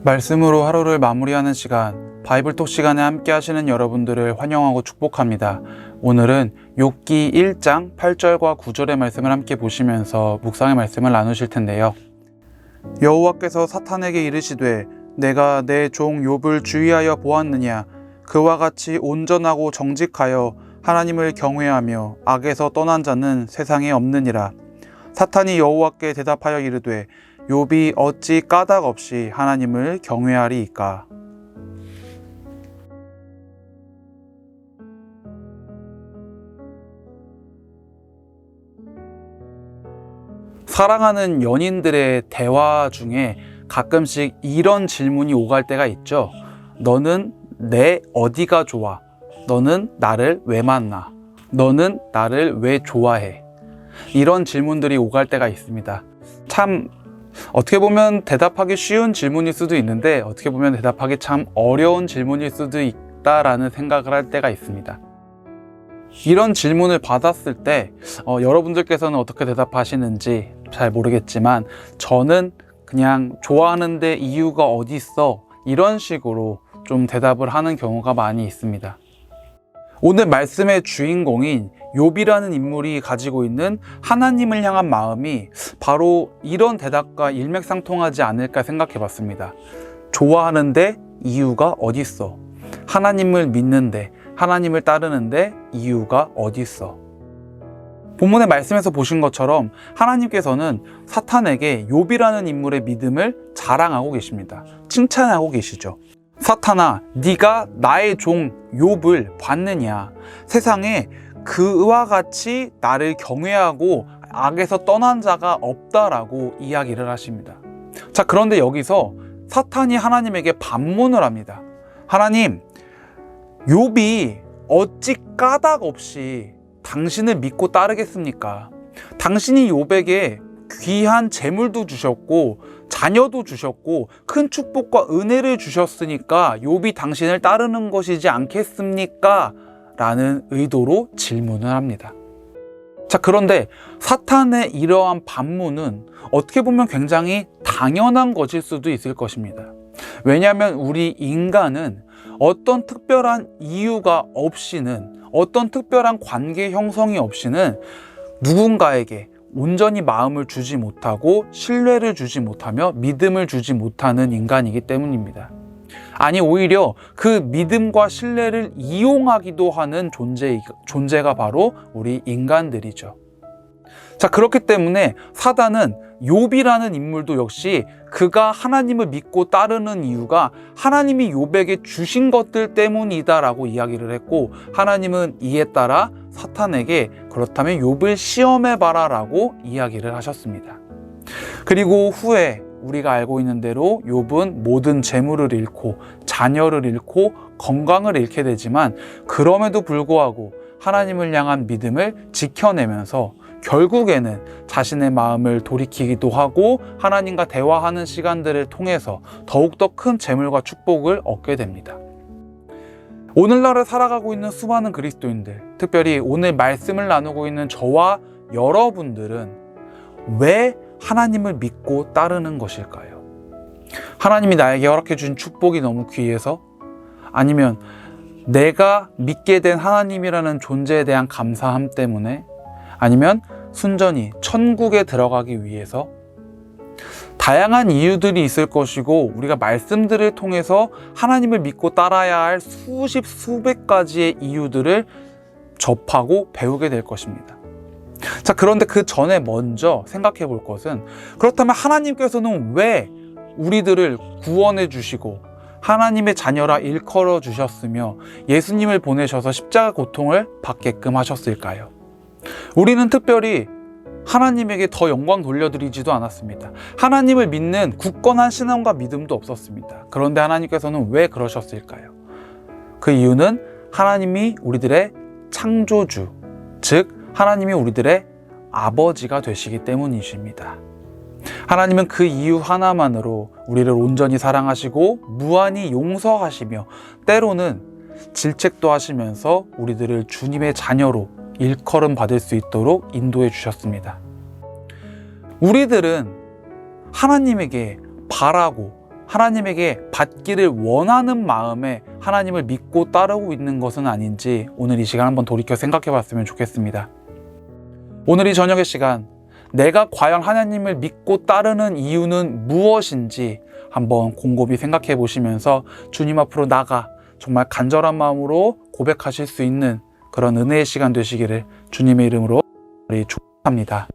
말씀으로 하루를 마무리하는 시간, 바이블톡 시간에 함께 하시는 여러분들을 환영하고 축복합니다. 오늘은 욥기 1장 8절과 9절의 말씀을 함께 보시면서 묵상의 말씀을 나누실 텐데요. 여호와께서 사탄에게 이르시되 내가 내 종 욥을 주의하여 보았느냐. 그와 같이 온전하고 정직하여 하나님을 경외하며 악에서 떠난 자는 세상에 없느니라. 사탄이 여호와께 대답하여 이르되 욥이 어찌 까닭 없이 하나님을 경외하리이까. 사랑하는 연인들의 대화 중에 가끔씩 이런 질문이 오갈 때가 있죠. 너는 내 어디가 좋아? 너는 나를 왜 만나? 너는 나를 왜 좋아해? 이런 질문들이 오갈 때가 있습니다. 참 어떻게 보면 대답하기 쉬운 질문일 수도 있는데 어떻게 보면 대답하기 참 어려운 질문일 수도 있다라는 생각을 할 때가 있습니다. 이런 질문을 받았을 때 여러분들께서는 어떻게 대답하시는지 잘 모르겠지만 저는 그냥 좋아하는데 이유가 어디 있어? 이런 식으로 좀 대답을 하는 경우가 많이 있습니다. 오늘 말씀의 주인공인 욥이라는 인물이 가지고 있는 하나님을 향한 마음이 바로 이런 대답과 일맥상통하지 않을까 생각해 봤습니다. 좋아하는데 이유가 어디 있어? 하나님을 믿는데, 하나님을 따르는데 이유가 어디 있어? 본문의 말씀에서 보신 것처럼 하나님께서는 사탄에게 욥이라는 인물의 믿음을 자랑하고 계십니다. 칭찬하고 계시죠. 사탄아, 네가 나의 종 욥을 봤느냐? 세상에 그와 같이 나를 경외하고 악에서 떠난 자가 없다라고 이야기를 하십니다. 자, 그런데 여기서 사탄이 하나님에게 반문을 합니다. 하나님, 욥이 어찌 까닭 없이 당신을 믿고 따르겠습니까? 당신이 욥에게 귀한 재물도 주셨고 자녀도 주셨고 큰 축복과 은혜를 주셨으니까 욥이 당신을 따르는 것이지 않겠습니까? 라는 의도로 질문을 합니다. 자, 그런데 사탄의 이러한 반문은 어떻게 보면 굉장히 당연한 것일 수도 있을 것입니다. 왜냐하면 우리 인간은 어떤 특별한 이유가 없이는, 어떤 특별한 관계 형성이 없이는 누군가에게 온전히 마음을 주지 못하고 신뢰를 주지 못하며 믿음을 주지 못하는 인간이기 때문입니다. 아니, 오히려 그 믿음과 신뢰를 이용하기도 하는 존재가 바로 우리 인간들이죠. 자, 그렇기 때문에 사단은 욥이라는 인물도 역시 그가 하나님을 믿고 따르는 이유가 하나님이 욥에게 주신 것들 때문이다라고 이야기를 했고, 하나님은 이에 따라 사탄에게 그렇다면 욥을 시험해봐라 라고 이야기를 하셨습니다. 그리고 후에 우리가 알고 있는 대로 욥은 모든 재물을 잃고 자녀를 잃고 건강을 잃게 되지만 그럼에도 불구하고 하나님을 향한 믿음을 지켜내면서 결국에는 자신의 마음을 돌이키기도 하고 하나님과 대화하는 시간들을 통해서 더욱더 큰 재물과 축복을 얻게 됩니다. 오늘날을 살아가고 있는 수많은 그리스도인들, 특별히 오늘 말씀을 나누고 있는 저와 여러분들은 왜 하나님을 믿고 따르는 것일까요? 하나님이 나에게 허락해 준 축복이 너무 귀해서? 아니면 내가 믿게 된 하나님이라는 존재에 대한 감사함 때문에? 아니면 순전히 천국에 들어가기 위해서? 다양한 이유들이 있을 것이고 우리가 말씀들을 통해서 하나님을 믿고 따라야 할 수십 수백 가지의 이유들을 접하고 배우게 될 것입니다. 자, 그런데 그 전에 먼저 생각해 볼 것은, 그렇다면 하나님께서는 왜 우리들을 구원해 주시고 하나님의 자녀라 일컬어 주셨으며 예수님을 보내셔서 십자가 고통을 받게끔 하셨을까요? 우리는 특별히 하나님에게 더 영광 돌려드리지도 않았습니다. 하나님을 믿는 굳건한 신앙과 믿음도 없었습니다. 그런데 하나님께서는 왜 그러셨을까요? 그 이유는 하나님이 우리들의 창조주, 즉 하나님이 우리들의 아버지가 되시기 때문이십니다. 하나님은 그 이유 하나만으로 우리를 온전히 사랑하시고 무한히 용서하시며 때로는 질책도 하시면서 우리들을 주님의 자녀로 일컬음 받을 수 있도록 인도해 주셨습니다. 우리들은 하나님에게 바라고 하나님에게 받기를 원하는 마음에 하나님을 믿고 따르고 있는 것은 아닌지 오늘 이 시간 한번 돌이켜 생각해 봤으면 좋겠습니다. 오늘 이 저녁의 시간, 내가 과연 하나님을 믿고 따르는 이유는 무엇인지 한번 곰곰이 생각해 보시면서 주님 앞으로 나가 정말 간절한 마음으로 고백하실 수 있는 그런 은혜의 시간 되시기를 주님의 이름으로 축복합니다.